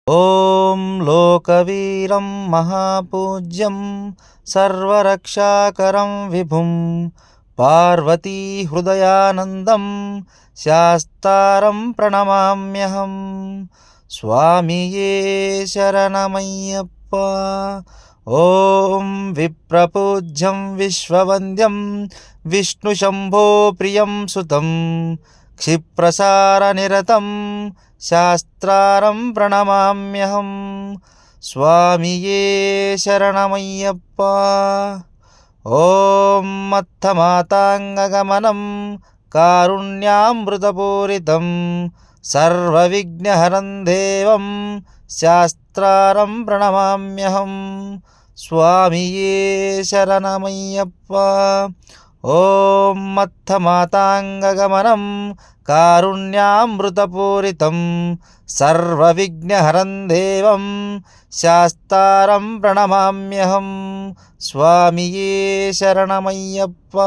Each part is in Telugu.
ఓం లోకవీరం మహాపూజ్యం సర్వరక్షాకరం విభుం పార్వతీ హృదయానందం శాస్తారం ప్రణమామ్యహం. స్వామియే శరణమయ్యప్ప. ఓం విప్రపూజ్యం విశ్వవంద్యం విష్ణుశంభో ప్రియం సుతం క్షిప్రసారనిరతం శాస్త్రారం ప్రణమామ్యహం. స్వామియే శరణమయ్యప్ప. ఓం మత్తమాతాంగగమనం కారుణ్యామృతపూరితం సర్వవిఘ్నహరం దేవం శాస్త్రారం ప్రణమామ్యహం. స్వామియే శరణమయ్యప్ప. ఓం మత్తమాతాంగగమనం కారుణ్యామృతపూరితం సర్వవిఘ్నహరం దేవం శాస్తారం ప్రణమామ్యహం. స్వామియే శరణమయ్యప్ప.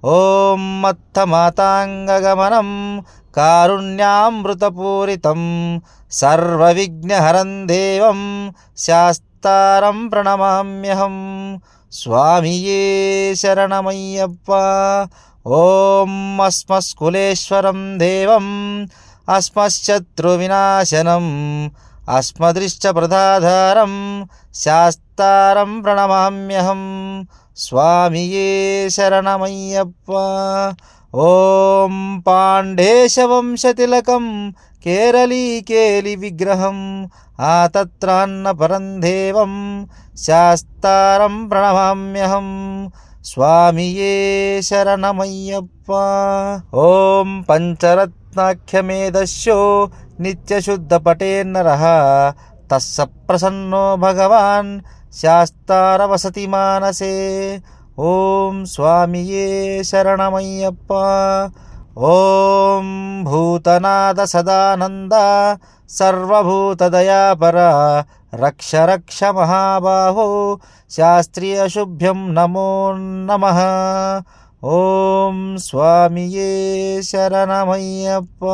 ఓం మత్తమాతాంగగమనం కారుణ్యామృతపూరితం సర్వవిఘ్నహరం దేవం శాస్తారం ప్రణమామ్యహం. స్వామియే శరణమయ్యప్ప. ఓం అస్మత్కులేశ్వరం దేవం అస్మశత్రువినాశనం అస్మదృష్టప్రదాధారం శాస్తారం ప్రణమామ్యహం. స్వామియే శరణమయ్యప్ప. ఓం పాండేశవంశతిలకం కేరళీకేలి విగ్రహం ఆతత్రాన్నపరం దేవం శాస్తారం ప్రణమామ్యహం. స్వామియే శరణమయ్యప్ప. ఓం పంచరత్నాఖ్యమేధస్యో నిత్యశుద్ధపటేన్నరః తస్స ప్రసన్నో భగవాన్ శాస్తారవసతి మానసే. ఓం స్వామియే శరణమయ్యప్ప. ఓం భూతనాథ సదానంద సర్వభూతదయాపర రక్ష రక్ష మహాబాహో శాస్త్రీయశుభ్యం నమో నమః. ఓం స్వామియే శరణమయ్యప్ప.